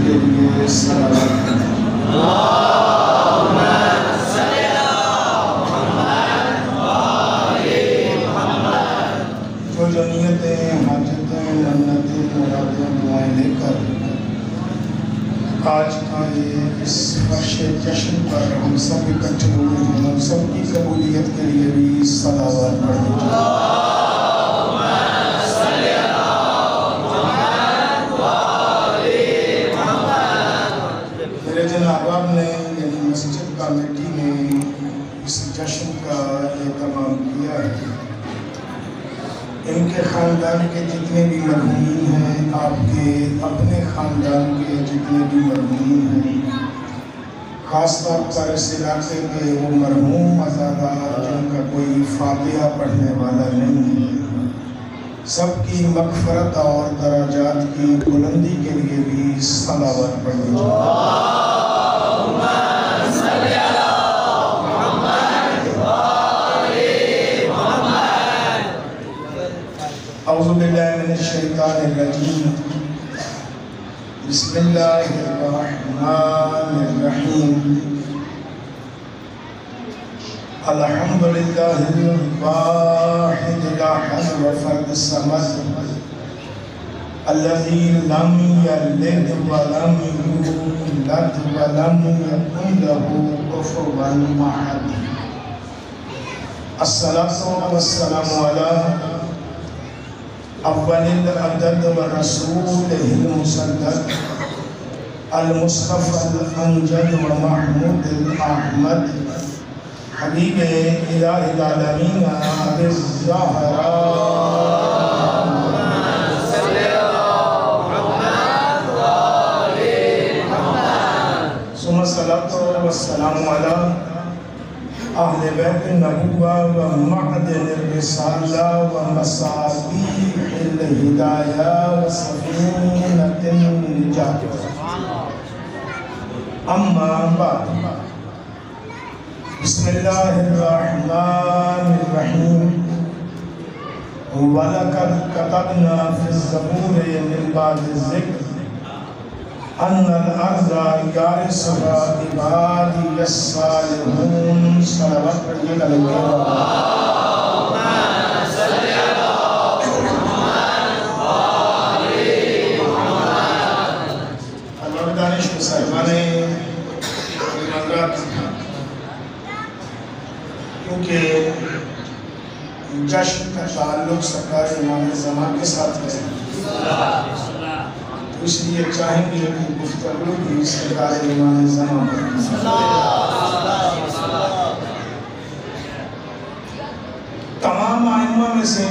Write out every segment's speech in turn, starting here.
کے لیے صلوات جو نیتیں حاجتیں منتیں مرادیں دعائیں لے کر آج کے اس فرش جشن پر ہم سب اکٹھے ہوئے ہیں، ہم سب کی قبولیت کے لیے بھی صلوات پڑھ دیجیے۔ میرے جن احباب نے یعنی مسجد کمیٹی نے اس جشن کا اہتمام کیا ہے، ان کے خاندان کے جتنے بھی مرحومین ہیں، آپ کے اپنے خاندان کے جتنے بھی مرحومین ہیں، خاص طور پر اس علاقے کے وہ مرحوم عزادار جن کا کوئی فاتحہ پڑھنے والا نہیں ہے، سب کی مغفرت اور درجات کی بلندی کے لیے بھی صلوات پڑھ دیجیے۔ اعوذ باللہ من الشیطان الرجیم، بسم اللہ الرحمن الرحیم، الحمدللہ الواحد الاحد والفرد الصمد الذی لم یلد ولم یولد ولم یکن له کفوا احد، الصلاة والسلام علی اول العدد ورسول المصدق المصطفى الامجد ومحمود الاحمد حبیب الہ العالمین ابی الزہراء ثم الصلاة والسلام علی اہل بیت النبوہ و معدن الرسالہ و مصابیح الہدایہ و سفینۃ النجاۃ، اما بعد، بسم اللہ الرحمن الرحیم، وَلَقَدْ كَتَبْنَا فِي الزَّبُورِ مِن بَعْدِ الذِّكْرِ ان الارض یارثها عبادی الصالحون، صلوات پڑھیے گا لگے اللہم صلی علی محمد وآل محمد۔ اللہ دانش کو صاحبان منگرات، کیونکہ جشن کا تعلق سرکار امام زمان کے ساتھ ہے، اس لیے چاہیں گے کہ گفتگو بھی سرکار امام زمان پر۔ تمام ائمہ میں سے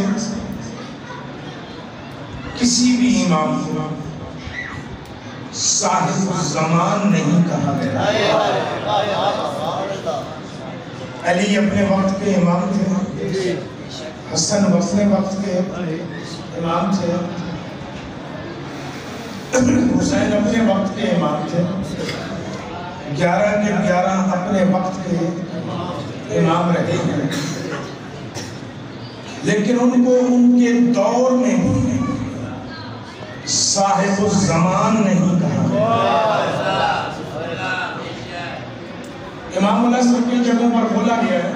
کسی بھی امام کو صاحب الزمان نہیں کہا گیا۔ علی اپنے وقت کے امام تھے، حسن اپنے وقت کے امام تھے، حسین اپنے وقت کے امام تھے، 11 کے 11 اپنے وقت کے امام رہے ہیں، لیکن ان کو ان کے دور میں صاحب الزمان نہیں کہا۔ امام العصر کی جگہوں پر بولا گیا ہے،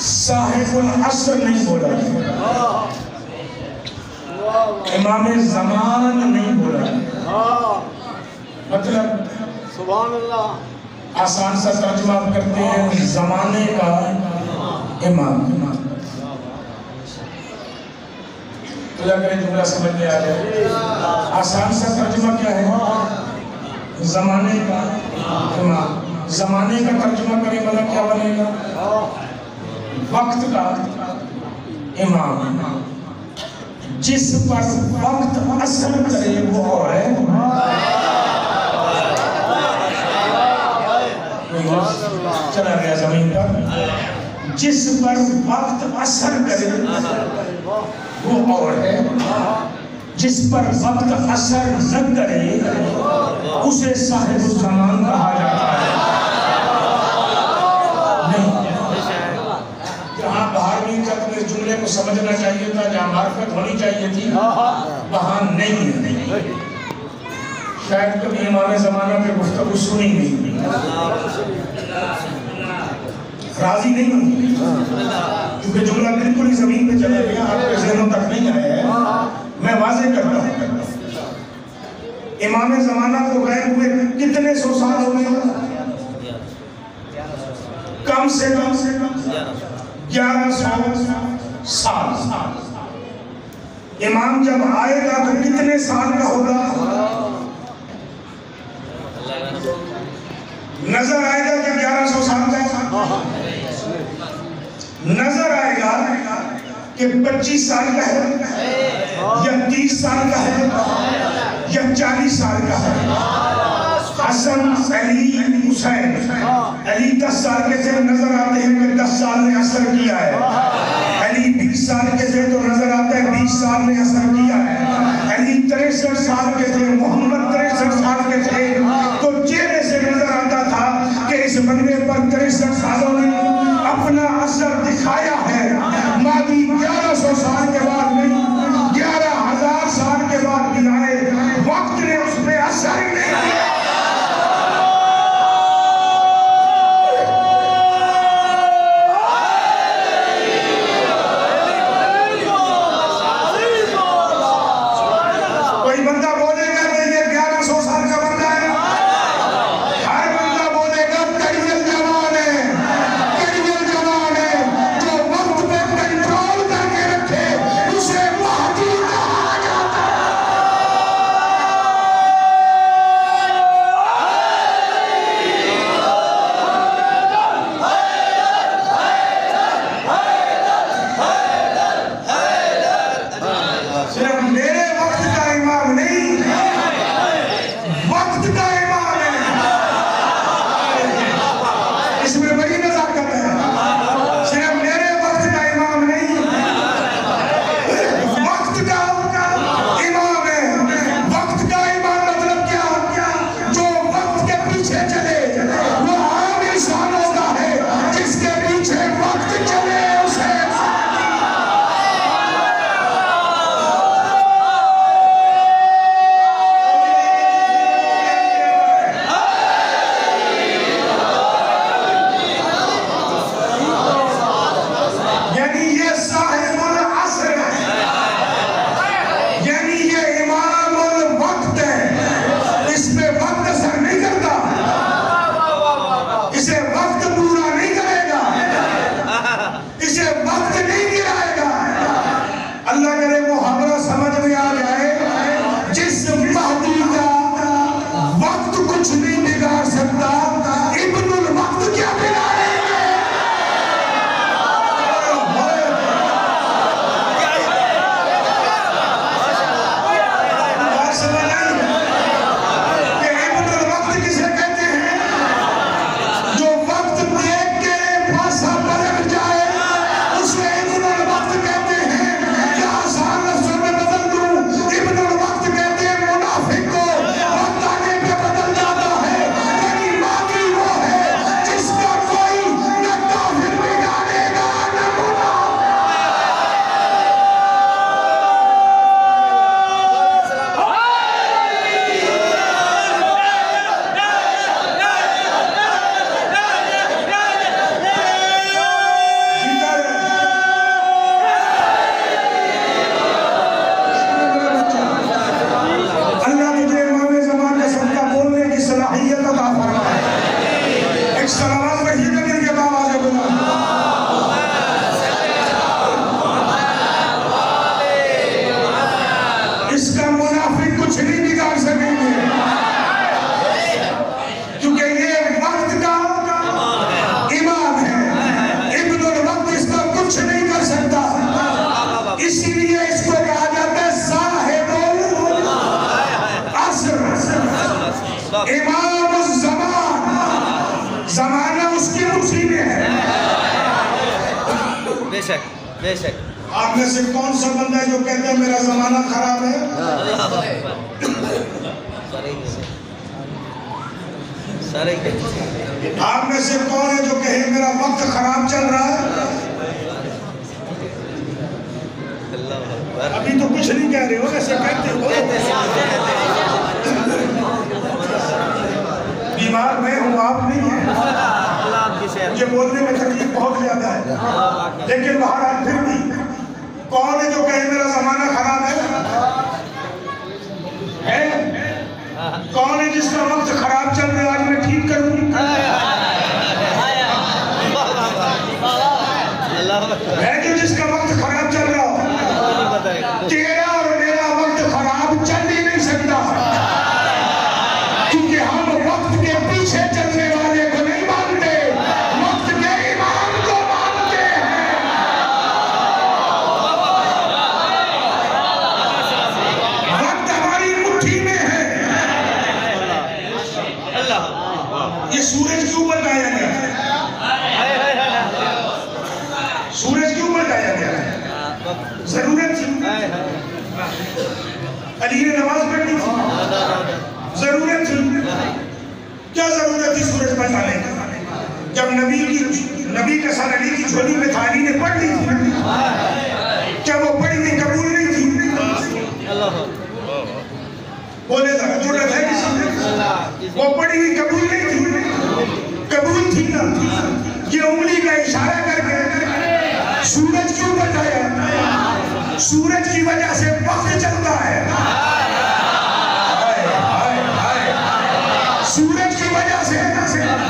صاحب العصر نہیں بولا گیا، امام زمان نہیں بولا۔ مطلب سبحان اللہ، آسان سا ترجمہ کرتے ہیں زمانے کا امام۔ تو یا کریں جملہ سمجھ میں آ جائے، آسان سا ترجمہ کیا ہے؟ زمانے کا امام۔ زمانے کا ترجمہ کریں بلا کیا بنے گا؟ وقت کا امام، جس پر وقت اثر کرے وہ اور ہے۔ چلا گیا زمین پر، جس پر وقت اثر کرے وہ اور ہے، جس پر وقت اثر نہ کرے اسے صاحب الزمان کہا جاتا ہے۔ نہیں، جہاں بہارویں تک میں جملے کو سمجھنا چاہیے تھا، جہاں معرفت ہونی چاہیے تھی، وہاں نہیں ہے۔ شاید کبھی امام زمانہ پہ گفتگو سنی نہیں، راضی نہیں ہوئی، کیونکہ جملہ بالکل ہی زمین پہ چلا گیا، آپ کے ذہنوں تک نہیں آیا ہے۔ میں واضح کرتا ہوں، امام زمانہ کو غائب ہوئے کتنے سو سال ہو گئے؟ کم سے کم 1100 سال۔ امام جب آئے گا تو کتنے سال کا ہوگا؟ نظر آئے گا کہ 1100 سال کا؟ نظر آئے گا کہ 25 سال کا ہے یا 30 سال کا ہے یا 40 سال کا ہے؟ حسن، علی، حسین، علی 10 سال کے تھے، نظر آتے ہیں کہ 10 سال نے اثر کیا ہے۔ علی 20 سال کے تھے تو نظر آتا ہے 20 سال نے اثر کیا ہے۔ علی 63 سال کے تھے، محمد 63 سال کے تھے، تو چہرے سے نظر آتا تھا کہ اس بندے پر 63 سالوں نے اپنا اثر دکھایا ہے۔ ماضی 1100 سال کے بعد نہیں، 11,000 سال کے بعد گزارے، وقت نے اس پہ اثر نہیں کیا۔ امام الزمان، زمانہ اس کی مٹھی میں ہے۔ بے شک بے شک۔ آپ میں سے کون سا بندہ ہے جو کہتا ہے میرا زمانہ خراب ہے؟ آپ میں سے کون ہے جو کہے میرا وقت خراب چل رہا ہے؟ ابھی تو کچھ نہیں کہہ رہے ہو، ایسے کہتے ہو۔ بولنے میں تکلیف بہت زیادہ ہے، لیکن بہرحال پھر بھی کون ہے جو کہے میرا زمانہ خراب ہے؟ کون ہے جس کا وقت خراب چل رہا ہے آج میں ٹھیک کروں؟ ہے جو جس کا وقت خراب چل رہا ہو؟ تیرا اور میرا وقت خراب چل ہی نہیں سکتا، کیونکہ ہم وقت کے پیچھے چلنے والے کو نہیں مانتے، وقت کے امام کو مانتے ہیں۔ وقت ہماری مٹھی میں ہے۔ یہ سورج کے اوپر لایا گیا ہے، سورج کے اوپر لایا گیا ہے، ضرورت تھی؟ علی نے نماز پڑھنی تھی، ضرورت تھی؟ کیا ضرورت تھی سورج پر لانے کی؟ جب نبی کا سر علی کی جھولی میں تھا، علی نے پڑھ لی تھی، کیا وہ پڑھی ہوئی قبول نہیں تھی؟ بولے ذرا ضرورت ہے کسی نے؟ وہ پڑھی ہوئی قبول نہیں تھی؟ قبول تھی نا؟ یہ انگلی کا اشارہ کر کے سورج کیوں بتایا؟ سورج کی وجہ سے وقت چلتا ہے، سورج کی وجہ سے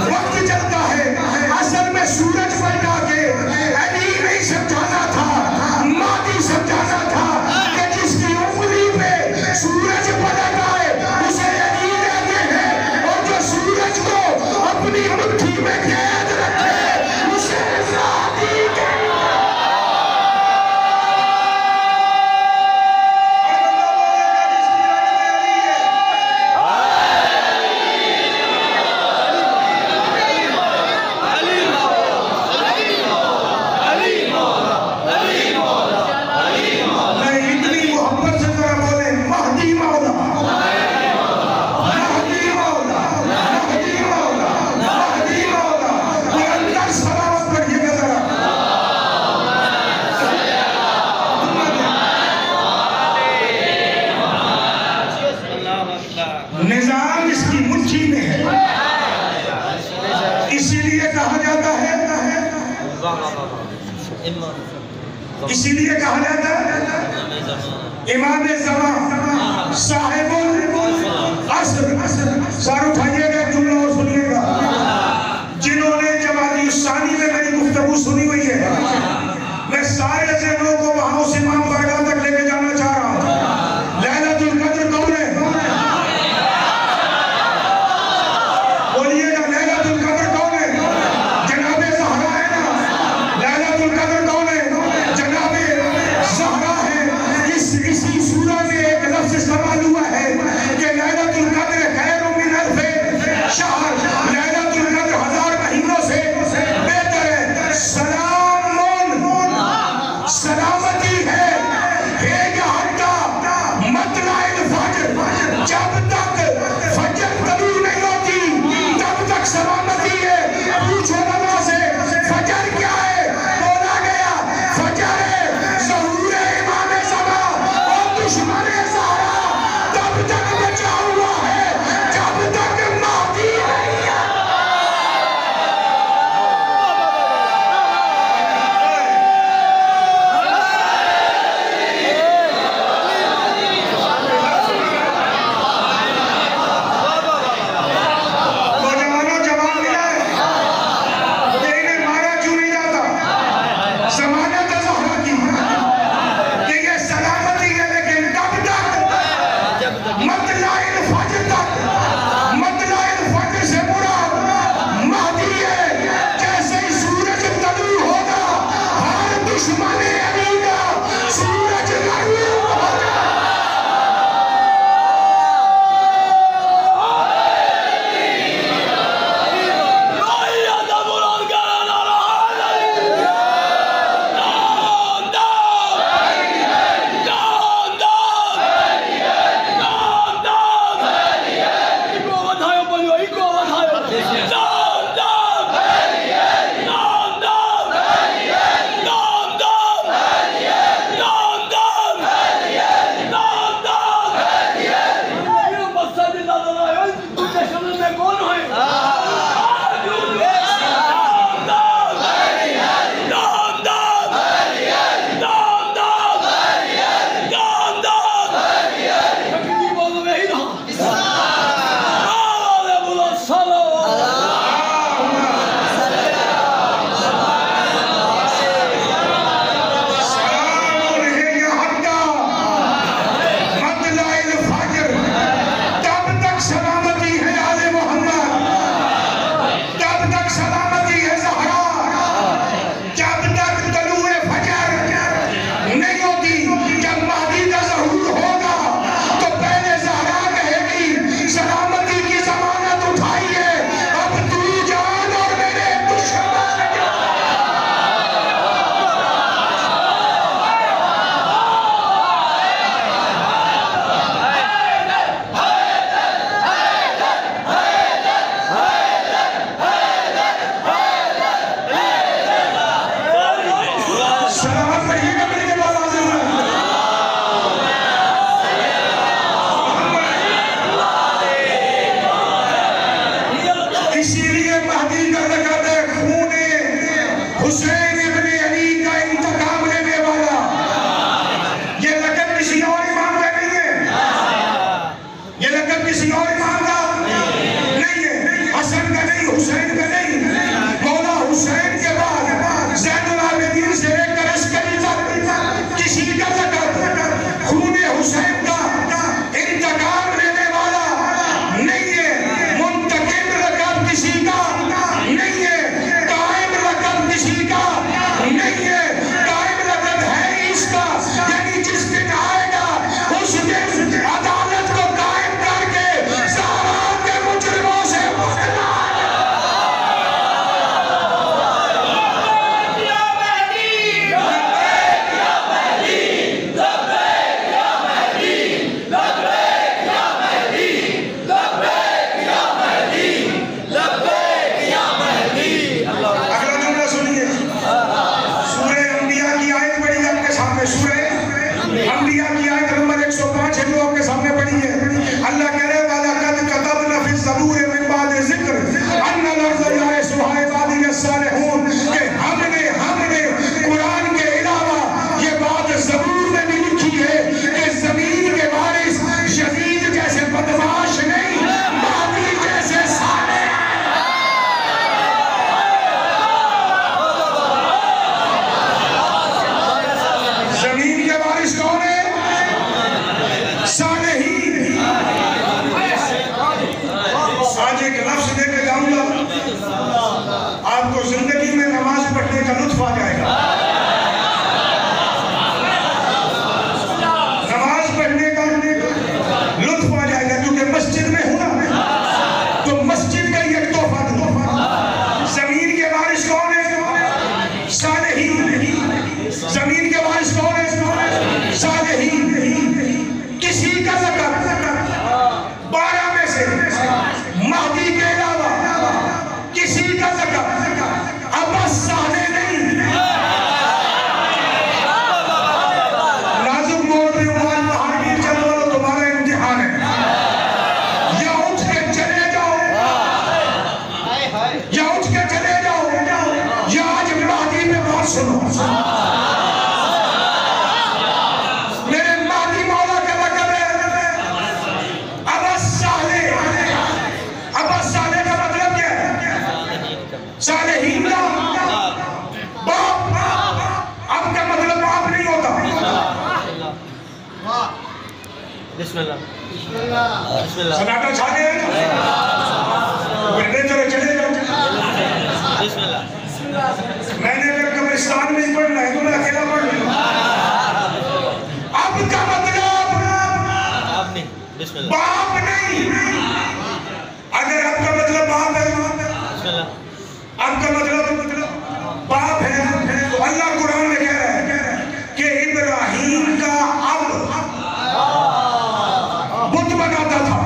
وقت چلتا ہے۔ اصل میں سورج پر جا کے علی نہیں سمجھانا تھا، مادی سمجھانا تھا کہ جس کی انگلی پہ سورج پلٹ آئے اسے علی کہتے ہیں، اور جو سورج کو اپنی مٹھی میں قید رکھے اسے مادی کہتے ہیں۔ نظام اس کی مٹھی میں ہے، اسی لیے کہا جاتا ہے، اسی لیے کہا جاتا ہے امام زمان صاحب العصر۔ سار اٹھائیے گا، ایک جملہ اور سنیے گا، جنہوں نے جماعت ثانی میں میری گفتگو سنی ہوئی ہے، میں سارے ذہنوں کو وہاں اس امام بارگاہ تک لے کے جانا چاہ رہا ہوں۔ لیلۃ القدر کون ہے؟ کسی اور امام کا نہیں ہے، حسن کا نہیں، حسین کا نہیں، مولا حسین کے بعد زین العابدین سے لے کر عسکری تک کسی کا ذکر خون حسین کا انتقام لینے والا نہیں ہے، منتقم لقب کسی کا نہیں ہے، قائم لقب کسی کا نہیں ہے، قائم لقب ہے اس کا، یعنی جس دن آئے گا اس دن عدالت کو قائم کر کے زہرا کے مجرموں سے بدلا انبیاء کی آیت نمبر 105 ہے جو آپ کے سامنے پڑھی ہے۔ اللہ کہہ رہے وَلَقَدْ كَتَبْنَا فِي الزَّبُورِ مِن بَعْدِ الذِّكْرِ أَنَّ الْأَرْضَ يَرِثُهَا عِبَادِيَ الصَّالِحُونَ کہ ہم نے قرآن کے علاوہ یہ بات زبور میں بھی لکھی ہے کہ زمین کے وارث یزید جیسے بدمعاش نہیں، مہدی جیسے صالح ہیں۔ زمین کے وارث کون ہے؟ صالحین۔ آج ایک لفظ دے کے جاؤں گا، آپ کو زندگی میں نماز پڑھنے کا لطف آ جائے گا، نماز پڑھنے کا لطف آ جائے گا، کیونکہ مسجد میں ہوں نا تو مسجد کا ایک تحفہ دوں۔ زمین کے وارث کون ہے؟ صالحین۔ زمین کے وارث کون ہے؟ صالحین۔ کسی کا ذکر 12 میں سے مہدی کے علاوہ کسی کا ذکر ابس صالح نہیں۔ نازک موڑ پہ عمان پہاڑی چل والو تمہارا امتحان ہے، یا اٹھ کے چلے جاؤ، یا اٹھ کے چلے جاؤ، یا آج مہدی میں بات سنو۔ میرے مہدی مولا کا لقب ہے ابس صالح۔ ابس صالح کا مطلب کیا ہے؟ صالحین کا باپ۔ اب کا مطلب باپ نہیں ہوتا۔ بسم اللہ بسم اللہ سناٹا چھا گیا ہے بڑھنے چلے چلے جاؤ۔ بسم اللہ میں نے اگر قبرستان میں ہی پڑھنا ہے تو میں اکیلا پڑھ لوں۔ اب کا مطلب آپ نہیں، بسم اللہ باپ نہیں۔ اگر اب کا مطلب باپ ہے، بسم اللہ اب کا مطلب باپ ہے، تو اللہ قرآن میں کہہ رہا ہے کہ ابراہیم کا اب بت بناتا تھا۔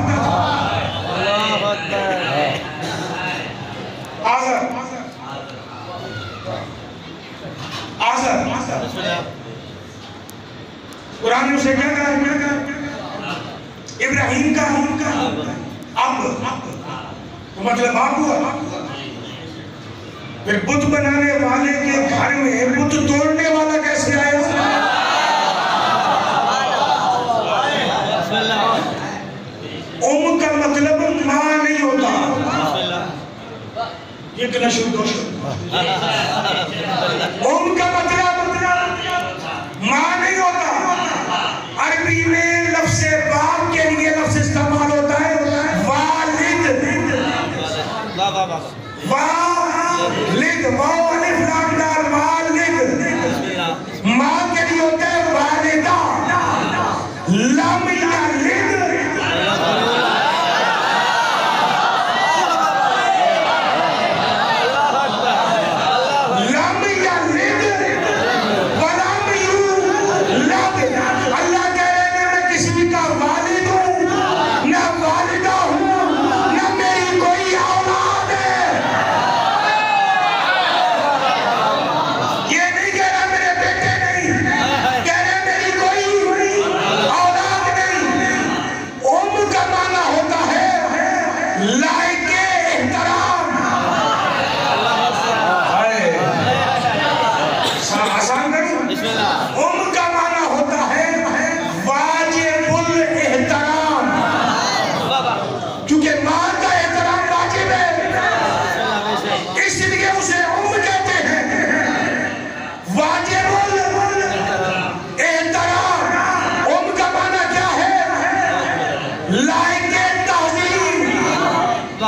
اللہ اکبر۔ آزر بسم اللہ قرآن نے اسے کیا کہا؟ ابراہیم کا اب تو مطلب باپ ہوا۔ پھر بت بنانے والے کے گھر میں بت توڑنے والا کیسے آیا؟ بسم اللہ کا مطلب ماں نہیں ہوتا۔ بسم اللہ یہ کنا شروع دو کا مطلب ماں نہیں ہوتا۔ عربی میں لفظ باپ کے لیے لفظ استعمال ہوتا ہے والد۔ والد، واو الف لام دال، والد۔ ماں کے لیے ہوتا ہے والدہ، لم یلد۔ لم یلد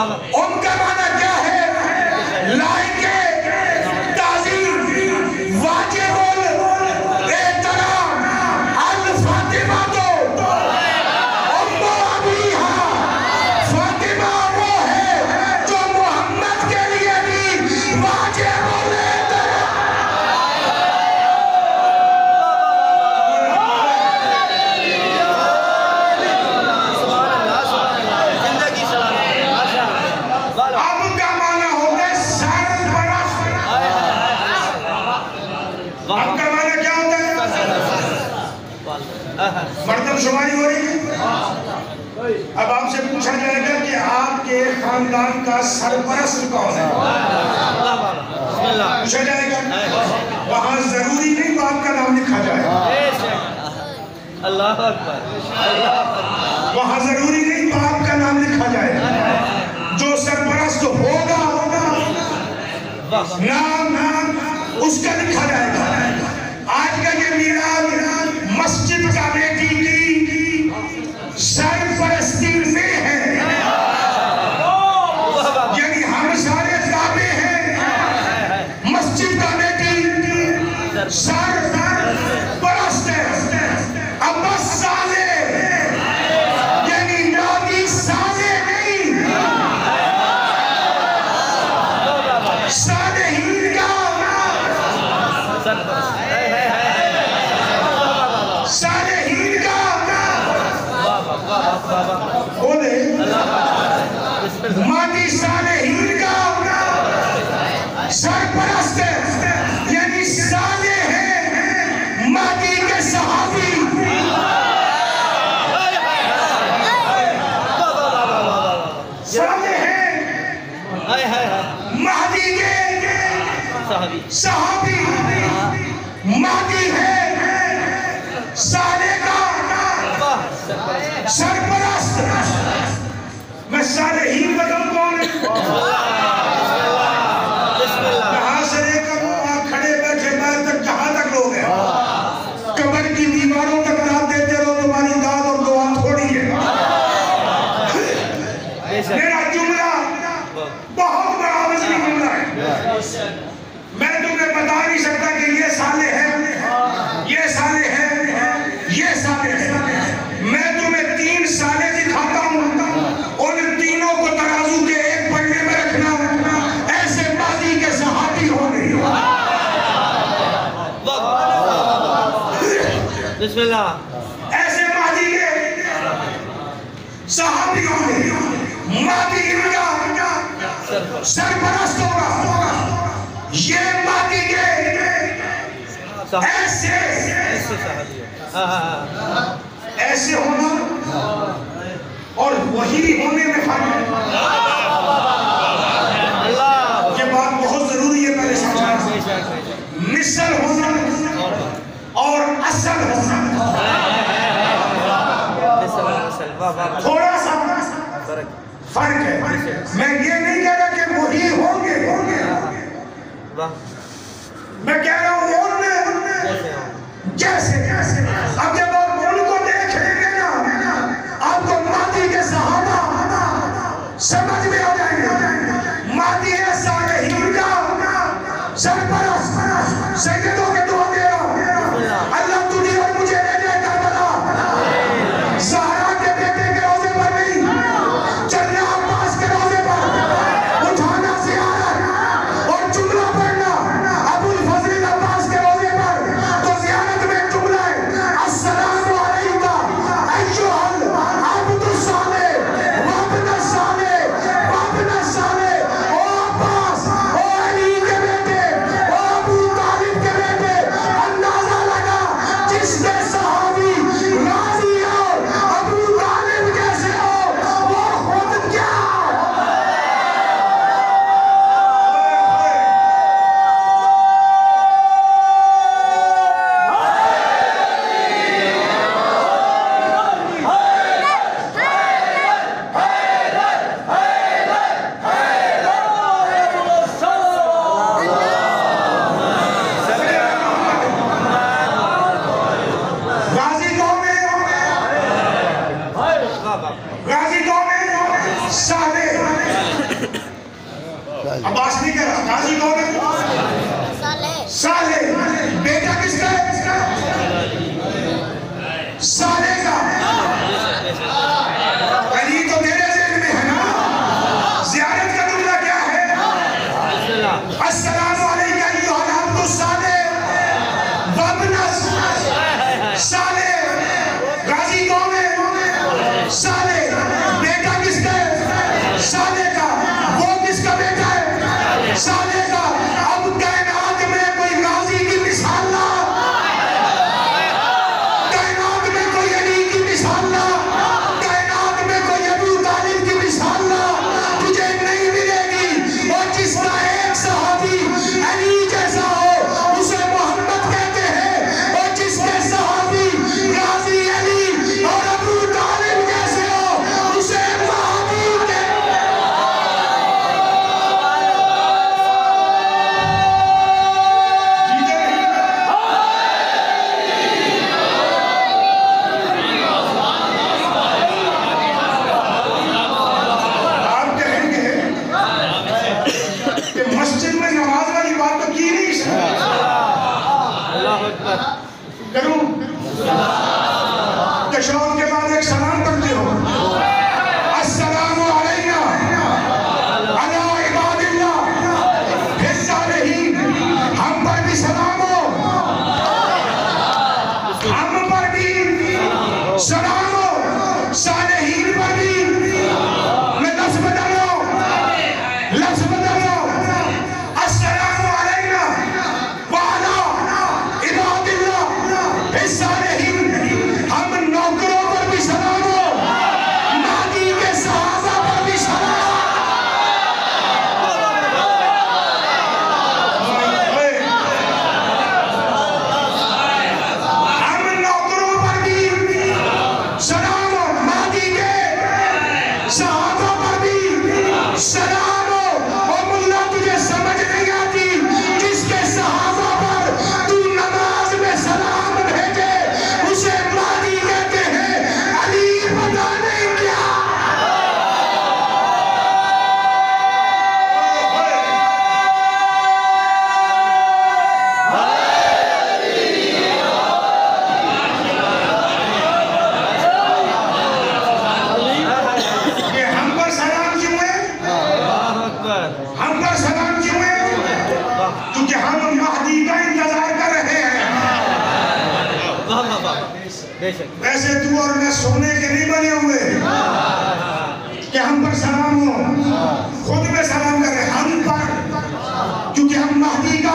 ان کا معنی کیا ہے؟ لائق تعظیم واجب الاحترام الفاطمہ تو ام ابیہا، فاطمہ وہ ہے جو محمد کے لیے بھی واجب الاحترام. اب کا معنی ہوتا ہے سرپرست. اب کا معنی کیا ہوتا ہے؟ مردم شماری ہو رہی ہے. اب آپ سے پوچھا جائے گا کہ آپ کے خاندان کا سرپرست کون ہے؟ پوچھا جائے گا. وہاں ضروری نہیں باپ کا نام لکھا جائے. اللہ اکبر. وہاں ضروری نہیں باپ کا نام لکھا جائے. جو سرپرست ہوگا نام اس کا لکھا جائے گا. آج کا یہ میلاد مسجد کمیٹی کی سرپرستی میں ہے. یعنی ہم سارے تابع ہیں. مسجد کمیٹی سرپرست ہے. عباس صالح یعنی نادی صالح نہیں، صالحین کا صالحین کا بولے مادی صالحین کا سرپرست ہے. یعنی صالح ہے مادی کے صحابی. صالح ہے مہدی کے صحابی. مہدی ہے صالح کا سرپرست. میں صالحین بتاؤں کون ہے؟ یہاں سے لے کر وہاں کھڑے بیٹھے بیر تک جہاں تک لوگ ہیں. قبر کی دیواروں تک رات دیتے رہو، تمہاری داد اور دعا تھوڑی ہے. میرا جملہ بہت بڑا وزنی جملہ ہے. میں تمہیں بتا نہیں سکتا کہ یہ صالح ہے، یہ صالح ہے، یہ صالح ہے. میں تمہیں 3 صالح دکھاتا ہوں. ان تینوں کو ترازو کے ایک پلڑے میں رکھنا. ایسے ماضی کے صحابی ہونے. بسم اللہ. ایسے ماضی کے صحابی ہونے. ماضی ان کا سرپرست ہوگا. یہ ماضی کے ایسے ہونا اور وہی ہونے میں فرق ہے. یہ بات بہت ضروری ہے. پہلے سمجھا مثل ہونا اور اصل ہونا تھوڑا سا فرق ہے. میں یہ نہیں کہہ رہا کہ وہی ہوں گے. میں کہہ رہا ہوں جیسے. اب جب آپ ان کو دیکھیں گے نا، آپ کو ماضی کے صحابہ سمجھ میں آ جائیں گے. ماضی ہے صالحین کا سرپرست. سیدوں کے دعا دے رہا. اللہ تجھے اور مجھے لے جائے کربلا. زہرا کے بیٹے کے روزے پر نہیں، چلنا عباس کے روزے پر، اٹھانا زیارت اور جملہ پڑھنا ابو الفضل عباس کے روزے پر. تو زیارت میں جملہ ہے السلام علیکہ ایھا العبد الصالح وابن الصالح وابن الصالح. او عباس، او علی کے بیٹے، او ابو طالب کے بیٹے. اندازہ لگا جس کے صحابی غازی اور ابو طالب کیسے ہو، وہ خود کیا. غازی کون ہے؟ غازی کون ہے؟ صالح. عباس نہیں کہہ رہا، غازی کون ہے؟ صالح۔ بیٹا کس کا ہے؟ صالح کا۔ علی تو میرے ذہن میں ہے نا، زیارت کا جملہ کیا ہے؟ السلام علیکہ ایھا العبد الصالح وابن صالح۔ غازی کون ہے؟ صالح۔ بیٹا کس کا ہے؟ صالح کا۔ وہ کس کا بیٹا ہے؟ صالح کا۔ اب کائنات میں کوئی غازی کی مثال نہ، کائنات میں کوئی علی کی مثال نہ، کائنات میں کوئی ابو طالب کی مثال نہ تجھے نہیں ملے گی۔ اور جس کا ایک صحابی علی جیسا ہو اسے محمد کہتے ہیں، اور جس کے صحابی غازی علی اور ابو طالب جیسے ہو اسے مہدی کہتے ہیں۔ آپ کہیں گے کہ مسجد میں نماز والی بات تو کی نہیں سکتے، اللہ اکبر۔ کروں تشہد کے بعد ایک سلام پڑھتے ہو، السلام علینا علی عباد اللہ، پھر صالحین۔ ہم پر بھی سلام ہو، ہم پر بھی سلام ہو، صالحین پر بھی۔ میں لفظ بدل رہا ہوں، لفظ بدل رہا ہوں، السلام علینا وعلی عباد اللہ پھر صالحین۔ ہم نوکروں پر بھی سلام ہو، مہدی کے صحابہ پر بھی سلام۔ ہم نوکروں پر بھی سلام ہو، مہدی کے صحابہ پر بھی سلام ہو۔ اور ملا تجھے سمجھ نہیں آتی، جس کے صحابہ پر تو نماز میں سلام بھیجے اسے مہدی کہتے ہیں، علی پتہ نہیں کیا۔ کہ ہم پر سلام کیوں ہے؟ اللہ اکبر۔ ہم پر سلام کیوں ہے؟ کیونکہ ہم مہدی کا انتظار کر رہے ہیں۔ واہ واہ واہ، بے شک۔ ویسے تو اور میں سونے کے نہیں بنے ہوئے کہ ہم پر سلام ہو، خود میں سلام کر رہے ہیں ہم پر، کیونکہ ہم مہدی کا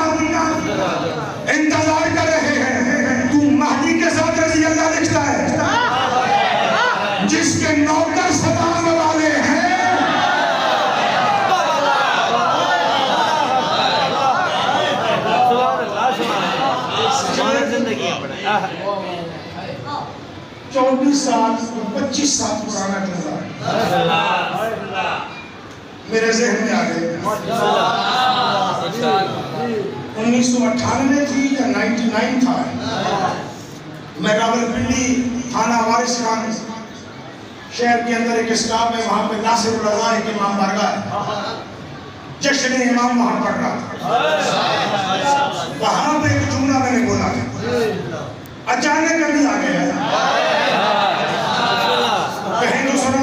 انتظار کر رہے ہیں۔ تو مہدی کے ساتھ رضی اللہ لکھتا ہے، جس کے نوکر سلام والے ہیں۔ سبحان اللہ، سبحان اللہ۔ ہماری زندگی پڑھا 24 سال 25 سال پرانا قصہ میرے ذہن میں آ گئے۔ 1998 تھی یا 99 تھا، میں راولپنڈی تھانہ وارث خان شہر کے اندر ایک اسٹاپ ہے، وہاں پہ ناصر الرضا ایک امام بارگاہ ہے، جشن امام وہاں پڑھ رہا تھا۔ وہاں پہ ایک جملہ میں نے بولا تھا، اچانک ابھی آ گیا ہے، کہیں تو سنو،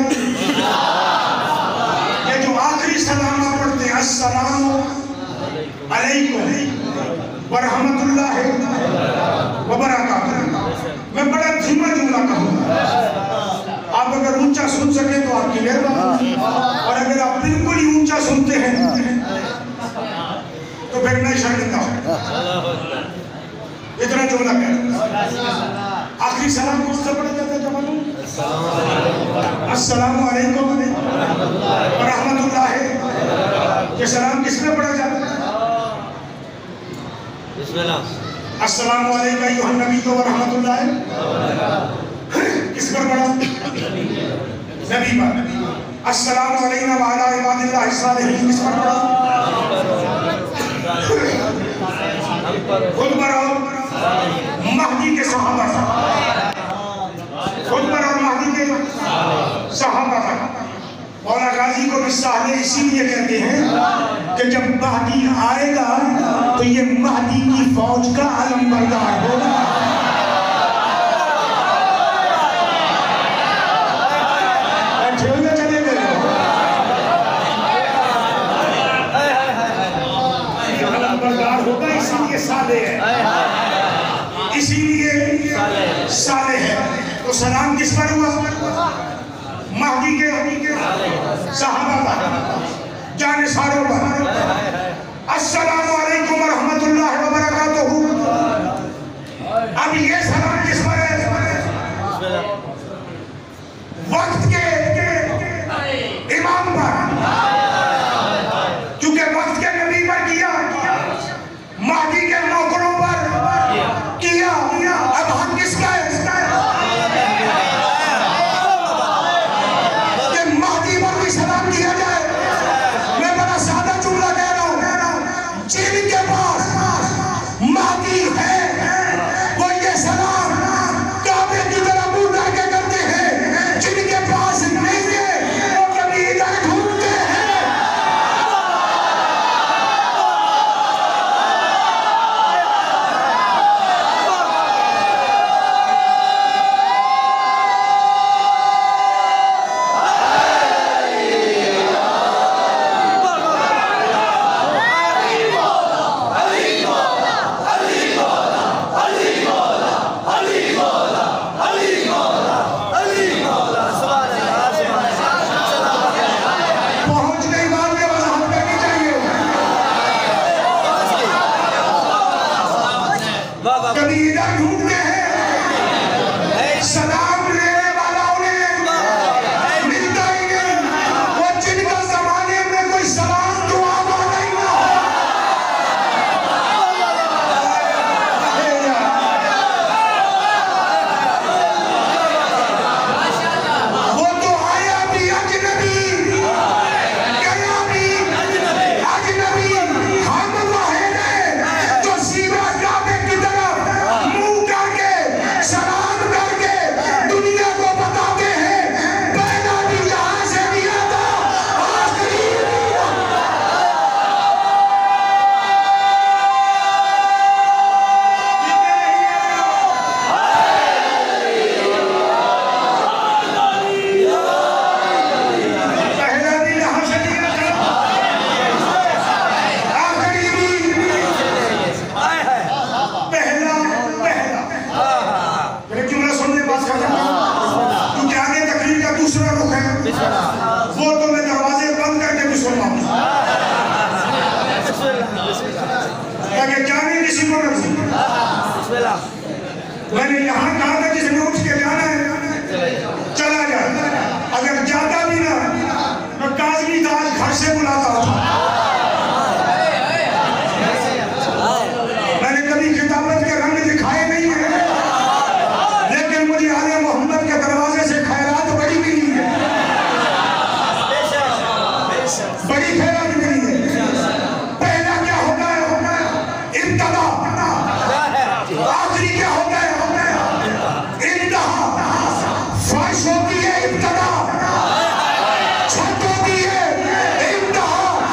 یہ جو آخری سلام آپ پڑھتے ہیں، السلام علیکم ورحمت اللہ وبرکاتہ، میں بڑا دھیما جملہ کہوں گا، آپ اگر اونچا سن سکیں تو آپ کی مہربانی، اور اگر آپ بالکل ہی اونچا سنتے ہیں تو پھر میں شرمندہ ہوں۔ اتنا جملہ کہہ، آخری سلام کس سے پڑھا جاتا ہے جوانوں؟ السلام علیکم ورحمت اللہ، یہ سلام کس میں پڑھا جاتا ہے؟ بسم اللہ۔ السلام علیکم ایھا النبی ورحمت اللہ، کس پر پڑھا؟ نبی پر۔ السلام علینا وعلی عباد اللہ الصالحین، کس پر پڑھا؟ خود پر اور مہدی کے صحابہ پر، خود پر اور مہدی کے صحابہ پر۔ مولانا غازی کو بھی صالح اسی لیے کہتے ہیں کہ جب مہدی آئے گا تو یہ مہدی کی فوج کا علم بردار ہوگا. اسی لیے صالح ہے. تو سلام کس پر ہوا؟ مہدی کے صحابہ پر، جانثاروں پر. السلام علیکم ورحمت اللہ وبرکاتہ. اب یہ سلام کس پر ہے؟ وقت کے امام پر، کیونکہ وقت کے نبی پر کیا، مہدی کے نوکروں پر کیا. اب حق کس کا ہے؟ کہ مہدی پر بھی سلام کیا جائے. میں بڑا سادہ جملہ کہہ رہا ہوں، جن کے پاس مہدی ہے وہ یہ سلام کعبے کی طرف منہ کر کے کرتے ہیں. جن کے پاس نہیں ہے وہ کبھی ادھر ڈھونڈتے ہیں. کبھی ادھر ڈھونڈتے ہیں. سلام لینے والا انہیں ملتا ہی نہیں. وہ جن کا زمانے میں کوئی سلام دعا مانگا ہی نہ ہو. وہ تو آیا بھی اجنبی، گیا بھی اجنبی. ہم واحد ہیں جو سیدھا کعبے کی طرف منہ کر کے سلام کر کے دنیا کو بتاتے ہیں پہلا بھی یہاں سے دیا تھا، آخری بھی دیا. پہلا بھی یہاں سے دیا تھا، آخری بھی پہلا. میرے جملہ سننے بات کرتا ہوں کیونکہ آگے تقریر کا دوسرا رخ ہے، وہ تو میں دروازے بند کر کے بھی سن رہا ہوں تاکہ جانے کسی کو نہ سن. میں نے یہاں کہا تھا جس نے اٹھ کے جانا ہے چلا جائے. اگر جاتا بھی نہ میں کاظمی تاج گھر سے بلاتا ہوتا. میں نے کبھی خطابت کے رنگ دکھائے نہیں ہیں، لیکن مجھے آل محمد کے دروازے سے خیرات بڑی ملی ہے، بڑی خیرات ملی ہے. پہلا کیا ہوتا ہے؟ ابتدا. آخری کیا ہوتا ہے؟ انتہا. فرش ہوتی ہے ابتدا، چھت ہوتی ہے انتہا.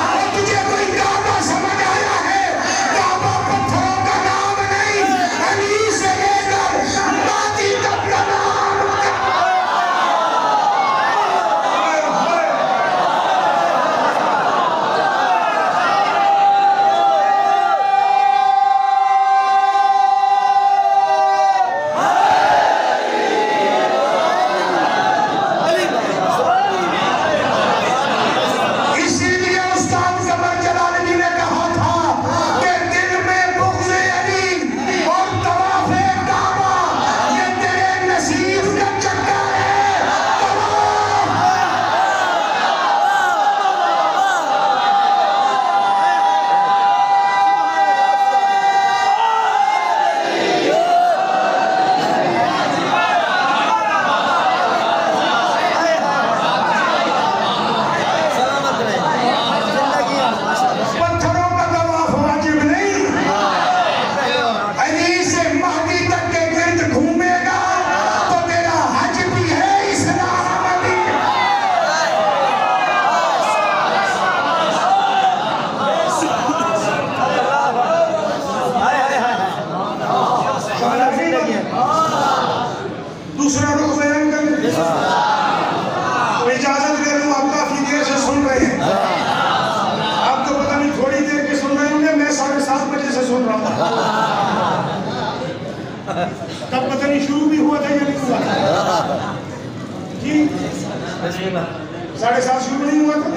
7:30 شروع نہیں ہوا تھا؟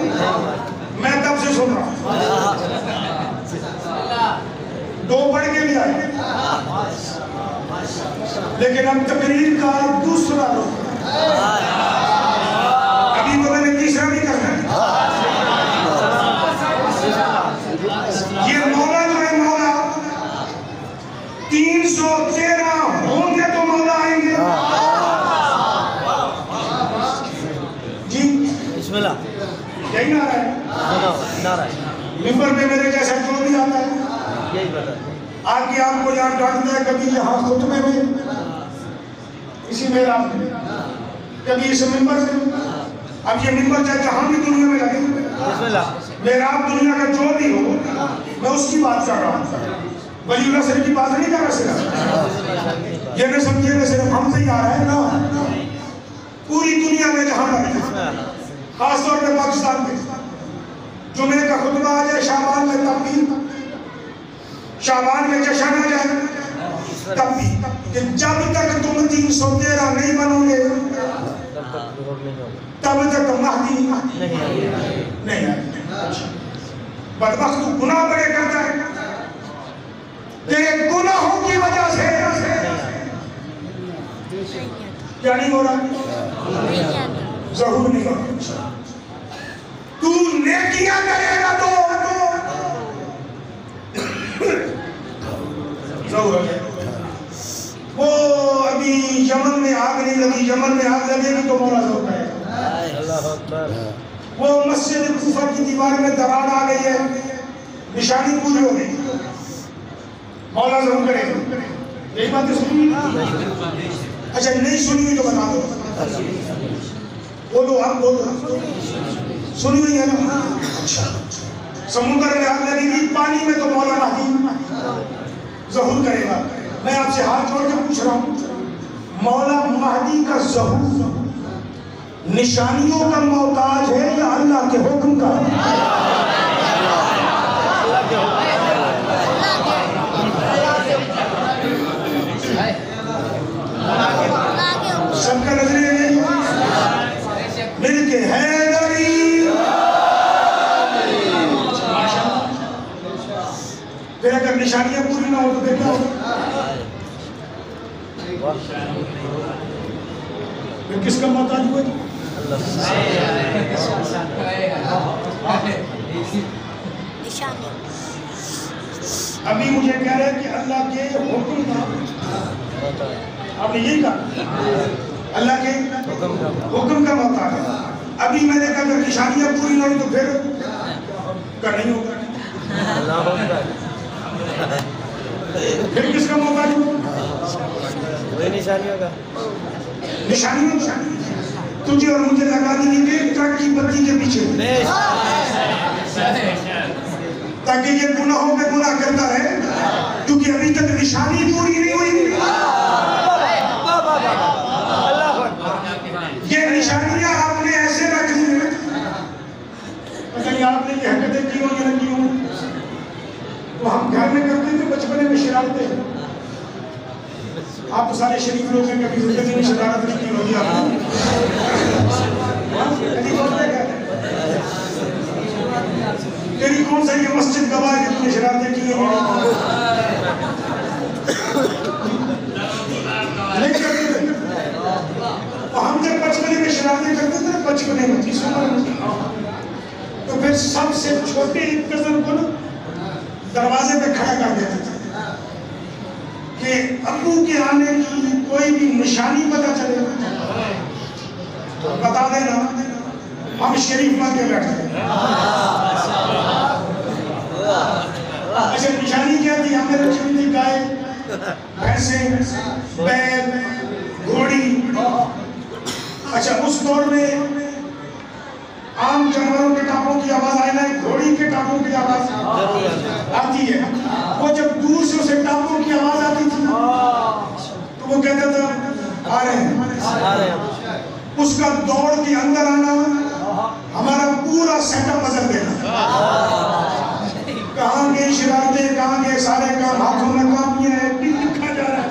میں تب سے سن رہا ہوں. 2 پڑھ کے بھی آئے, لیکن اب تقریر کا دوسرا رخ, ابھی تو میں نے تیسرا بھی کرنا ہے. یہ مولا جو ہے, مولا 313 ہوں گے تو مولا آئیں گے. جی بسم اللہ. یہی نعرہ ہے. ممبر پہ میرے جیسا جو بھی آتا ہے یہی بتا آ کے آپ کو یہاں ڈانٹتا ہے, کبھی یہاں خطبے میں, اسی محراب میں, کبھی اس ممبر میں. اب یہ ممبر چاہے جہاں بھی دنیا میں لگے, بسم اللہ. محراب دنیا کا جو بھی ہو, میں اس کی بات کر رہا ہوں. ولی اللہ صرف کی بات نہیں کر رہا صرف. یہ نہ سمجھے کہ صرف ہم سے ہی آ رہا ہے نا, پوری دنیا میں جہاں لگے, خاص طور پہ پاکستان میں. جمعے کا خطبہ آ جائے شعبان میں تب بھی, شعبان میں جشن آ جائے تب بھی, کہ جب تک تم 313 نہیں بنو گے تب تک مہدی نہیں آئے. بدبخت تو گناہ بڑے کرتا ہے, کہ گناہوں کی وجہ سے کیا نہیں ہو رہا, ظہور نہیں ہو رہا. تو نیکیاں کرے گا تو ظہور ہے. وہ ابھی یمن میں آگ نہیں لگی, یمن میں آگ لگے گی تو مولا ظہور کرے گا. وہ مسجد کوفہ کی دیوار میں درار آ گئی ہے, نشانی پوری ہو گئی, مولا ظہور کرے گا. یہی باتیں سنی؟ اچھا نہیں سنی ہوئی تو بتا دو. بولو آپ بولو, سنی ہوئی ہے نا. اچھا سمندر میں آگ لگے گی, پانی میں تو مولا مہدی ظہور کرے گا. میں آپ سے ہاتھ جوڑ کے پوچھ رہا ہوں, مولا مہدی کا ظہور نشانیوں کا محتاج ہے یا اللہ کے حکم کا؟ سب کا نظریہ مل کے حیدری. پھر اگر نشانیاں پوری نہ ہو تو پھر کیا ہو؟ پھر کس کا محتاج ہوئے؟ ابھی مجھے کہہ رہے ہیں کہ اللہ کے حکم کا, آپ نے یہی کہا اللہ کے حکم کا محتاج ہے. ابھی میں نے کہا کہ نشانیاں پوری نہ ہوئی تو پھر کا نہیں ہوگا. پھر کس کا محتاج ہوگا؟ وہی نشانیوں کا. نشانیوں تجھے اور مجھے لگا دیں گے ٹرک کی بتی کے پیچھے, تاکہ یہ گناہوں پہ گناہ کرتا رہے, کیونکہ ابھی تک نشانی پوری نہیں ہوئی. یہ نشانیاں آپ نے ایسے رکھ دی ہیں, پتہ نہیں آپ نے یہ حرکتیں کی ہوں یا نہ کی ہوں. تو ہم گھر میں کرتے تھے بچپنے میں شرارتیں. آپ تو سارے شریف لوگ ہیں, کبھی زندگی میں شرارت نہیں کی ہوگی آپ نے. تیری کون سا یہ مسجد گواہ ہے کہ تم نے شرارتیں کی ہیں؟ نہیں کرتے تھے. ہم جب بچپنے میں شرارتیں کرتے تھے, بچپنے میں 30 عمر میں, تو پھر سب سے چھوٹے ایک کزن کو نا دروازے پہ کھڑا کر دیتے تھے کہ ابو کے آنے کی کوئی بھی نشانی پتہ چلے بتا دینا, ہم شریف ماں کے بیٹھتے ہیں. اچھا نشانی کیا تھی؟ ہم نے رکھی تھی گائے, بھینسیں, بیل, گھوڑی. اچھا اس دور میں عام جانوروں کے ٹانپوں کی آواز آئے نا, گھوڑی کے ٹانپوں کی آواز آتی ہے. وہ جب دور سے اسے ٹانپوں کی آواز آتی تھی تو وہ کہتا تھا آ رہے ہیں. اس کا دوڑ کے اندر آنا ہمارا پورا سیٹ اپ بدل دینا. کہاں گئے شرارتیں, کہاں گئے سارے کام, ہاتھوں میں کام کیا ہے, لکھا جا رہا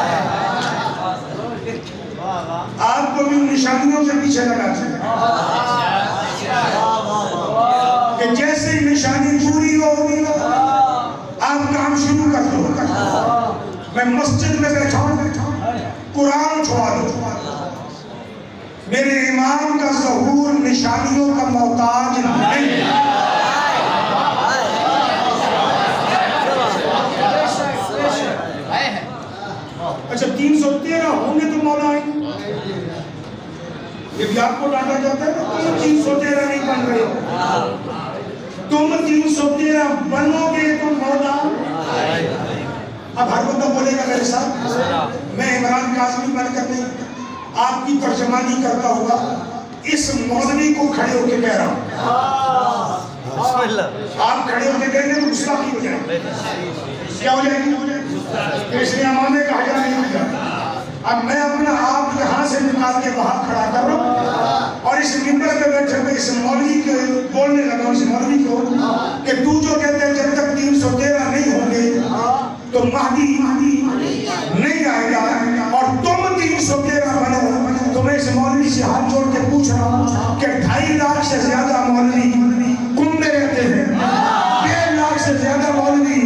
ہے. آپ کو بھی نشانیوں سے پیچھے لگا چاہیے. جیسے ہی نشانی پوری ہو آپ کام شروع کر دو. میں مسجد میں بیٹھا ہوں, قرآن چھوڑا دو. میرے امام کا ظہور نشانیوں کا محتاج نہیں. اچھا 313 ہوں گے تو مولا آئیں گے. یہ بھی آپ کو ڈانٹا جاتا ہے تم 313 نہیں بن رہے ہو. تم 313 بنو گے تو مولا. اب ہر بندہ بولے گا میرے ساتھ, میں عمران کاظمی بن کر نہیں, آپ کی ترجمانی کرتا ہوا اس مولوی کو کھڑے ہو کے کہہ رہا ہوں. آپ کھڑے ہو کے کہیں گے تو گستاخی ہو جائے گی. کیا ہو جائے گی؟ اس لیے امام کہا جا نہیں ہو جائے. اب میں اپنا آپ یہاں سے نکال کے وہاں کھڑا کر رہا ہوں اور اس منبر پہ بیٹھے ہوئے اس مولوی کو بولنے لگا ہوں, اس مولوی کو کہ تو جو کہتے ہیں جب تک 313 نہیں ہوں گے تو مہدی نہیں آئے گا اور تم 313 بنو, تو میں اس مولوی سے ہاتھ جوڑ کے پوچھ رہا ہوں کہ 2.5 لاکھ سے زیادہ مولوی کم میں رہتے ہیں, 1.5 لاکھ سے زیادہ مولوی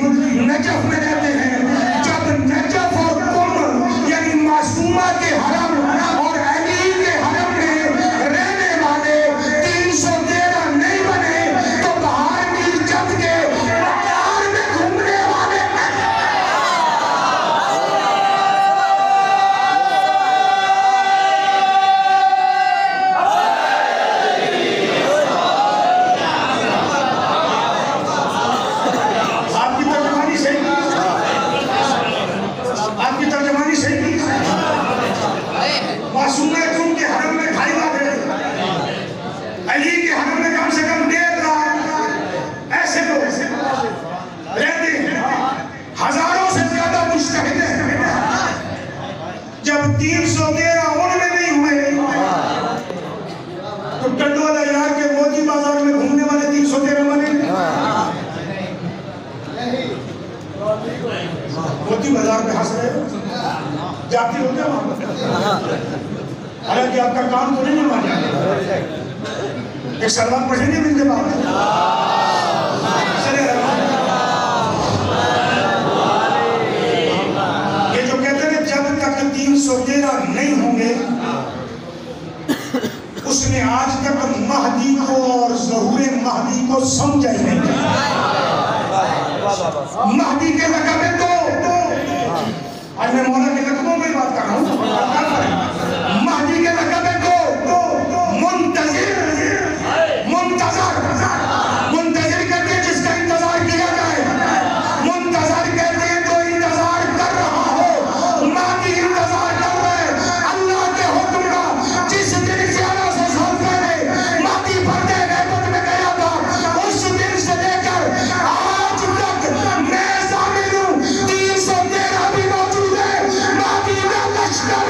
نجف میں رہتے ہیں. جب نجف اور کم یعنی معصومہ کے حرم اور علی کے حرم میں رہنے والے 313 نہیں بنے تو باہر کی جد کے بازار میں گھومنے والے بازار میں ہنس رہے ہو جاتی ہوتے ہیں وہاں, حالانکہ آپ کا کام تو نہیں مانا. ایک سلمان پڑھیں گے مل کے بعد یہ جو کہتے ہیں جب تک 313 نہیں ہوں گے, اس نے آج تک مہدی کو اور ظہور مہدی کو سمجھا ہی نہیں. مہدی کے لقب ہے تو آج میں مولا کے لقبوں میں بات کر رہا ہوں. مہدی کے لقب ہے تو منتظر کہتے ہیں جس کا انتظار کیا جائے. منتظر کہتے ہیں تو انتظار کر رہا ہو. مہدی انتظار کر رہے اللہ کے حکم کا. جس دن 1100 سال پہلے مہدی پردے غیبت میں گیا تھا, اس دن سے لے کر آج تک میں ضامن ہوں 313 بھی موجود ہے. مہدی کا لشکر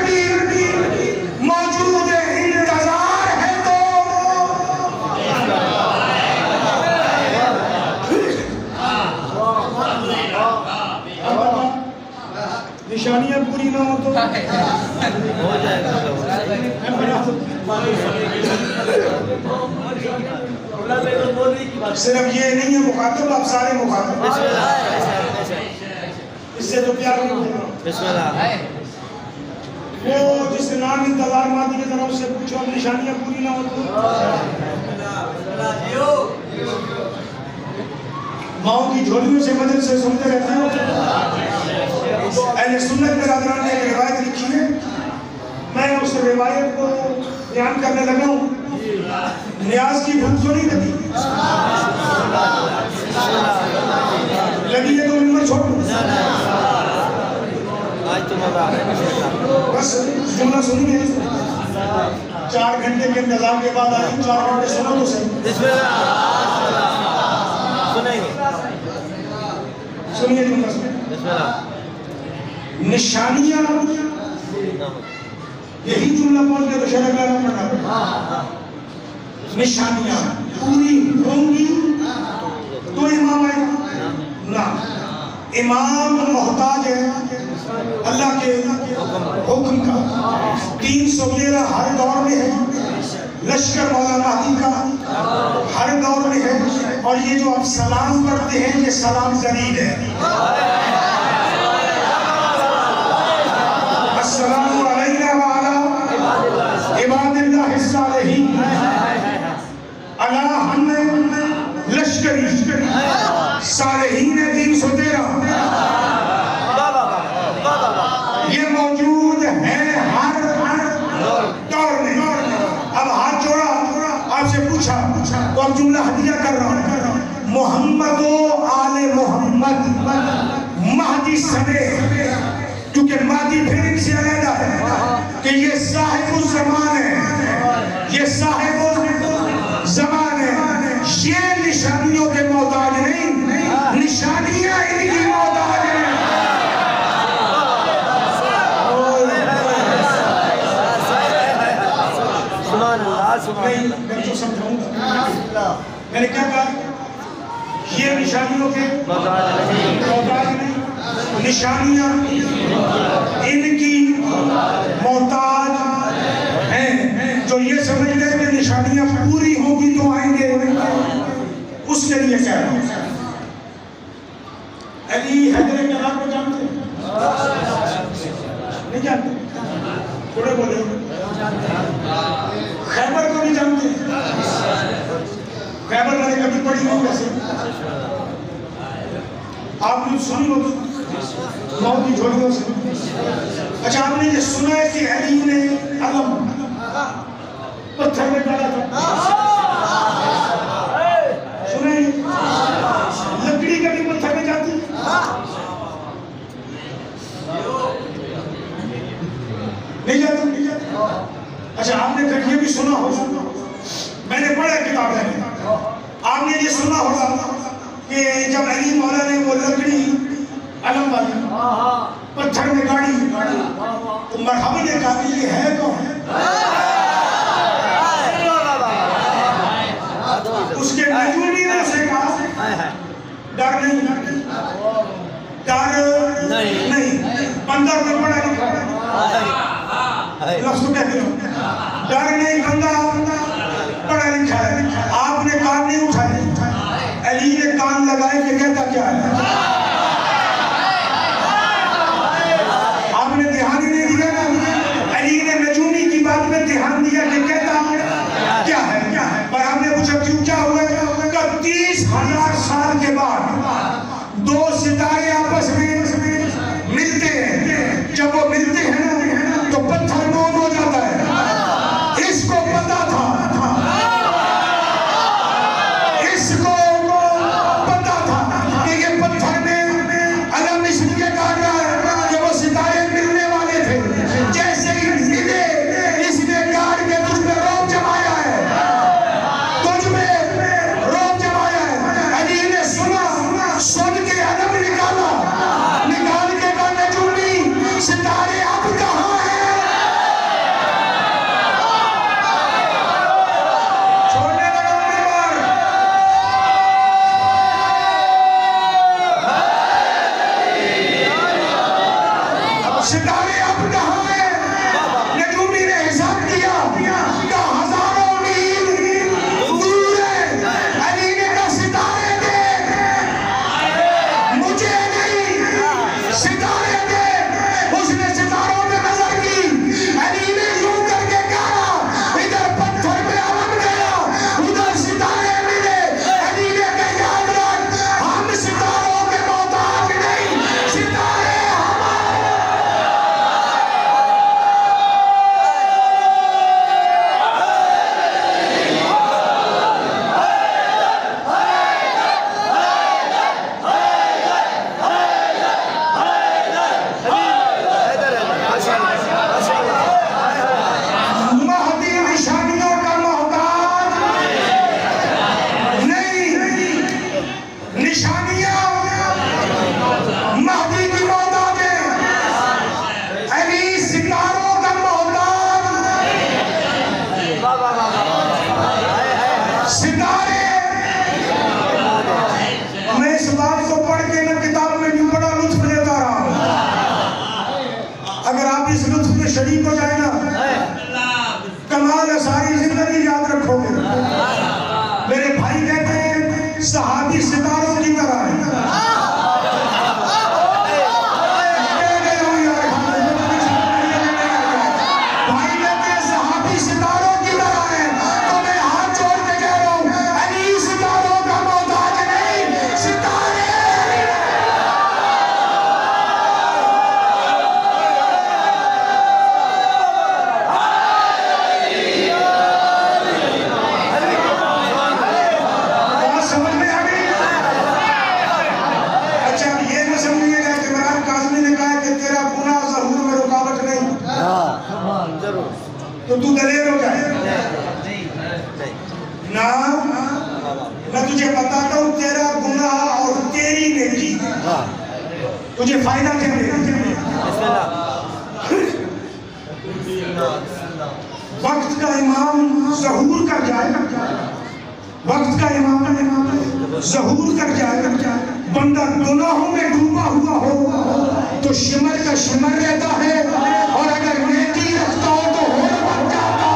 بھی نشانیاں پوری نہ ہو تو ہو جائے گا. صرف یہ نہیں ہے مخاطب, آپ سارے مخاطب. اس سے تو پیار نہیں ہوگا. وہ جس نام انتظار مادی کی طرف سے پوچھو اب نشانیاں پوری نہ ہو تو ماؤں کی جھولیوں سے مدد سے سنتے رہتے ہیں. اہل سنت برادران نے ایک روایت لکھی ہے, میں اس روایت کو بیان کرنے لگا ہوں. نیاز کی بھوک تو نہیں لگی, لگی ہے تو نمبر چھوڑ دوں. بس جملہ سنیے, 4 گھنٹے کے انتظام کے بعد آئی, 4 گھنٹے سنو تو صحیح. سنیے جملہ سنیے. بسم اللہ. نشانیاں یہی جملہ بول کے تو شرع کلام پڑھنا پڑا. نشانیاں پوری ہوں گی تو امام آئے گا نہ. امام محتاج ہے اللہ کے حکم کا. 313 ہر دور میں ہے. لشکر مولا مہدی کا ہر دور میں ہے. اور یہ جو آپ سلام پڑھتے ہیں یہ سلام جدید ہے. السلام علینا وعلا عباد اللہ الصالحین. اللہ ہم لشکری صالحین 313 یہ موجود ہے ہر دور میں. اب ہاتھ جوڑا آپ سے پوچھا تو اب جملہ ہدیہ کر رہا ہوں. محمد و آل محمد مہدی سنے کیونکہ مہدی پھر ان سے علیحدہ ہے کہ یہ صاحب الزمان ہے. یہ صاحب الزمان ہے. یہ نشانیوں کے محتاج نہیں. نشانیاں ان کی محتاج ہیں. نہیں میں تو سمجھاؤں گا. میں نے کیا کہا؟ یہ نشانیوں کے محتاج نہیں. نشانیاں ان کی محتاج ہیں. جو یہ سمجھتے ہیں کہ نشانیاں پوری ہوں گی تو آئیں گے اس کے لیے کہہ رہا ہوں. علی حیدر کرار کو جانتے ہیں؟ نہیں جانتے؟ تھوڑے بولے. خیبر کو نہیں جانتے؟ خیبر میں نے کبھی پڑھی نہیں ویسے. آپ نے سنی ہوگی موت کی جھولیوں سے. اچھا آپ نے یہ سنا ہے کہ علی نے علم پتھر میں ڈالا تھا؟ سنا ہے؟ لکڑی کبھی پتھر میں جاتی؟ نہیں جاتی. اچھا آپ نے یہ بھی سنا ہوگا, میں نے پڑھا کتاب ہے, آپ نے یہ سنا ہوگا کہ جب علی مولا نے وہ لکڑی علم والی پتھر میں گاڑی تو مرحبی نے کہا کہ یہ ہے کون؟ اس کے نجومی نے اسے کہا ڈر نہیں, ڈر نہیں, بندہ میں پڑھا لکھا لفظ کو کہتے ہیں ڈر نہیں, بندہ پڑھا لکھا ہے. آپ نے کان نہیں اٹھائے, علی نے کان لگائے کہ کہتا کیا ہے. آپ نے دھیان ہی نہیں دیا نا, علی نے نجومی کی بات میں دھیان دیا کہ کہتا کیا ہے. پر آپ نے پوچھا کیوں کیا ہوا ہے, کہ 30,000 سال کے بعد دو ستارے آپس میں ملتے ہیں. جب وہ ملتے ہیں تو پتھر موم ہو جاتا ہے. اس کو پتا تھا, اس کو پتا تھا کہ یہ پتھر میں علم اس لیے کہا گیا ہے کہ وہ ستارے ملنے والے تھے. جیسے ہی ملے اس نے کہا کہ تجھ میں روب جمایا ہے, تجھ میں روب جمایا ہے. علی نے سنا, سن کے علم نکالا, نکال کے کہا نجومی ستارے اب کہاں ہیں. ستارے اب کہاں ہیں؟ نجومی نے حساب کیا کہ ہزاروں میل دور ہے. علی نے کہا ستارے دیکھ, مجھے نہیں, ستارے دیکھ. اس نے ستاروں میں نظر کی, علی نے یوں کر کے کہا ادھر پتھر پہ علم گیا, ادھر ستارے ملے. علی نے کہا یاد رکھ, ہم ستاروں کے محتاج نہیں, ستارے مہدی نشانیوں کا محتاج نہیں. نشانیاں مہدی کی موت آ گئے، علی ستاروں کا محتاج، ستارے. میں اس بات کو پڑھ کے نہ کتاب میں بھی بڑا لطف لیتا رہا ہوں. اگر آپ اس لطف میں شریک ہو جائیں نا، کمال ہے، ساری زندگی یاد رکھو گے. میرے بھائی کہتے ہیں صحابی ستاروں کی طرح ہے. بھائی کہتے ہیں صحابی ستاروں کی طرح ہے، تو میں ہاتھ چھوڑ کے کہہ رہا ہوں علی ستاروں کا محتاج نہیں، ستارے. سمجھ میں آ گئی؟ اچھا یہ نہ سمجھیے گا کہ عمران کاظمی نے کہا کہ تیرا گناہ ظہور میں رکاوٹ نہیں، تو دلیر ہو جائے. نہ میں تجھے بتاتا ہوں تیرا گناہ اور تیری نیکی تجھے فائدہ کیا دے. وقت کا امام ظہور کر جائے، وقت کا امام ظہور کر جائے، بندہ گناہوں میں ڈوبا ہوا ہو تو شمر کا شمر رہتا ہے، اور اگر نیکی رکھتا ہو تو ہور بن جاتا ہے.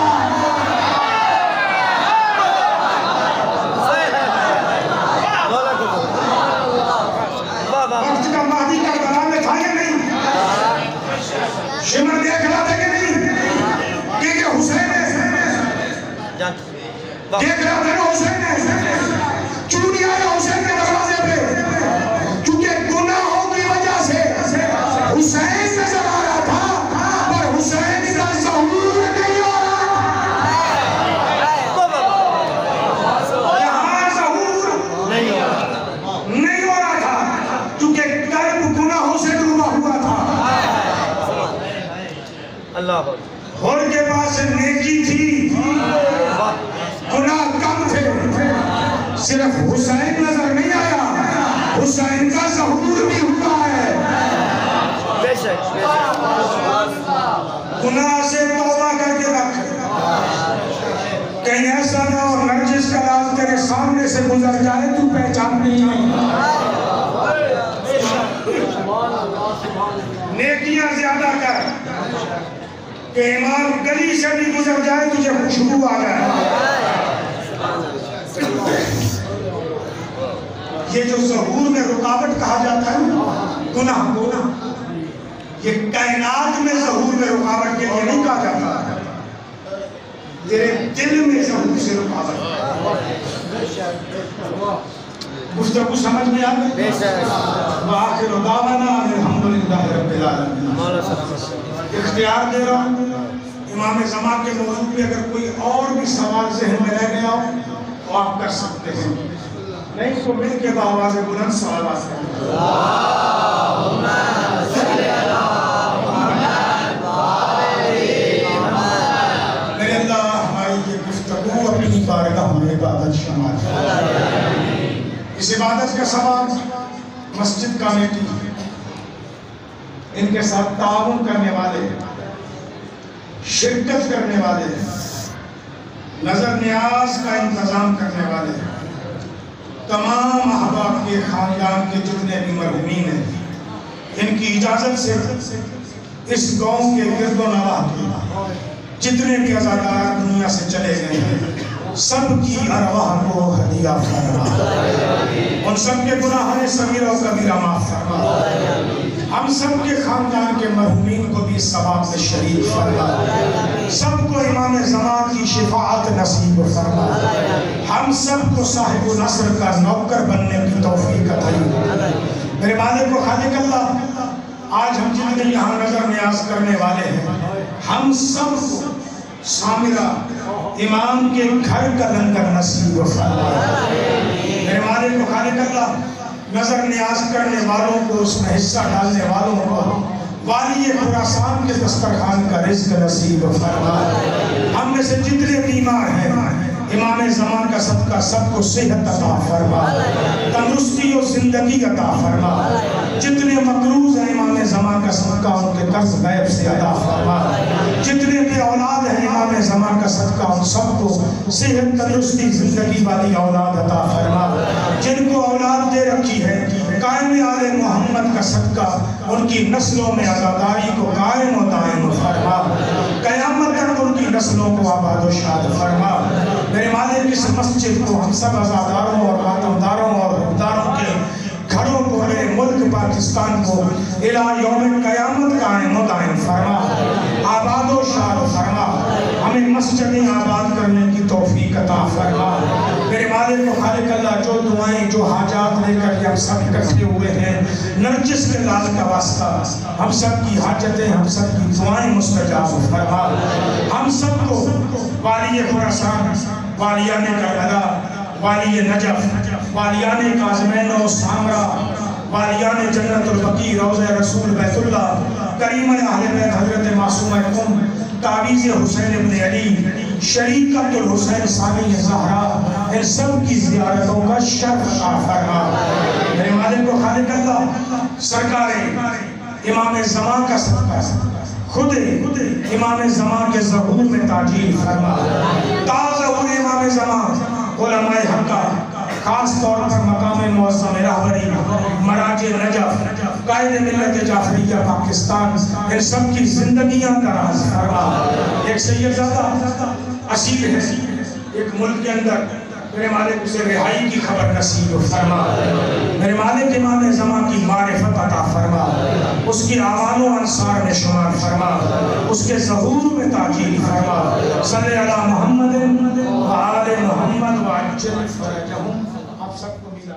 وقت کا مہدی کا بلا میں تھا یا نہیں؟ شمر دیکھ رہا تھا کہ نہیں؟ کہ حسین ہے، دیکھ رہا تھا نا حسین ہے، کیوں نہیں آیا حسین کے دروازے پہ؟ کیونکہ گناہوں کی وجہ سے حسین نظر آ رہا تھا، پر حسین کا ظہور نہیں ہو رہا تھا. یہاں ظہور نہیں ہو رہا تھا کیونکہ قلب گناہوں سے ڈوبا ہوا تھا. اللہ اور کے پاس نیکی تھی، گناہ کم تھے، صرف حسین نظر نہیں آیا، حسین کا ظہور بھی ہوا ہے. بے شک گناہ سے توبہ کر کے رکھ، کہیں ایسا نہ ہو نرجس کا لال تیرے سامنے سے گزر جائے تو پہچان نہیں آئی. نیکیاں زیادہ کر کہ امام گلی سے بھی گزر جائے تجھے خوشبو آ جائے. یہ جو ظہور میں رکاوٹ کہا جاتا ہے گناہ، یہ کائنات میں ظہور میں رکاوٹ کے لیے نہیں کہا جاتا، تیرے دل میں ظہور سے رکاوٹ. گفتگو سمجھ میں آ گئی؟ وآخر دعوانا الحمدللہ رب العالمین. اختیار دے رہا ہوں امام زمان کے موضوع پہ اگر کوئی اور بھی سوال ذہن میں رہ گیا ہو تو آپ کر سکتے ہیں، نہیں تو مل کے بآواز بلند سوالات کریں. میرے اللہ ہماری یہ گفتگو اپنی بارگاہ میں عبادت شمار. اس عبادت کا ثواب مسجد کمیٹی، ان کے ساتھ تعاون کرنے والے، شرکت کرنے والے، نظر نیاز کا انتظام کرنے والے، تمام احباب کے خاندان کے جتنے بھی مرحومین ہیں، ان کی اجازت سے اس گاؤں کے گرد و نواح کے جتنے بھی عزادار دنیا سے چلے گئے ہیں سب کی ارواح کو ہدیہ فرما، ان سب کے گناہوں صغیرہ و کبیرہ معاف فرما، ہم سب کے خاندان کے مرحومین کو بھی ثواب میں شریک فرما، سب کو امام زمان کی شفاعت نصیب فرما، ہم سب کو صاحب نصر کا نوکر بننے کی توفیق عطا فرما. میرے مالک و خالق اللہ، آج ہم جتنے یہاں نظر نیاز کرنے والے ہیں ہم سب کو سامرہ امام کے گھر کا لنگر نصیب فرما. میرے مالک و خالق اللہ، نظر نیاز کرنے والوں کو، اس میں حصہ ڈالنے والوں کو والی خراسان کے دسترخوان کا رزق نصیب فرما. ہم میں سے جتنے بیمار ہیں امام زمان کا صدقہ سب کو صحت عطا فرما، تندرستی و زندگی عطا فرما. جتنے مقروض ہیں امام زمان کا صدقہ ان کے قرض غیب سے ادا فرما، جتنے بے اولاد ہیں امام زمان کا صدقہ ان سب کو صحت تندرستی زندگی والی اولاد عطا فرما، جن کو اولاد دے رکھی ہے قائم آل محمد کا صدقہ ان کی نسلوں میں عزاداری کو قائم و دائم فرما، قیامت تک ان کی نسلوں کو آباد و شاد فرما۔ میرے مالک اس مسجد کو ہم سب عزاداروں اور ماتمداروں اور حقداروں کے گھروں کو، میرے ملک پاکستان کو الہ یوم قیامت قائم و دائم فرما، آباد و شاد فرما، ہمیں مسجدیں آباد کرنے کی توفیق عطا فرما۔ میرے مالک و خالق اللہ جو دعائیں جو حاجات لے کر ہم سب اکٹھے ہوئے ہیں، نرجس کے لال کا واسطہ ہم سب کی حاجتیں ہم سب کی دعائیں مستجاب فرما، ہم سب کو والی خراسان، والیان کربلا، والی نجف، والیان کاظمین و سامرا، والیان جنت البقیع، روضہ رسول بیت اللہ، کریم اہل بیت حضرت معصومہ قم، تعویذ حسین ابن علی، شریکۃ الحسین ثانی زہرا، ان سب کی زیارتوں کا شرف عطا فرما۔ میرے مالک و خالق اللہ سرکار امام زمان کا صدقہ خود امام زمان کے ظہور میں تعجیل فرما، تا ظہور امام زمان علماء حقہ، خاص طور پر مقام معظم رہبری مراج نجف، قائد ملت جعفریہ پاکستان، ان سب کی زندگیاں دراز فرما۔ ایک سیدزادہ اسیر ہے ایک ملک کے اندر، میرے مالک اسے رہائی کی خبر نصیب فرما، میرے مالک امام زمان کی معرفت عطا فرما، اس کی آوان و انصار میں شمار فرما، اس کے ظہور میں تعجیل فرما۔ صلی اللہ محمد و آل محمد و عجل فرجہم۔ آپ سب کو ملا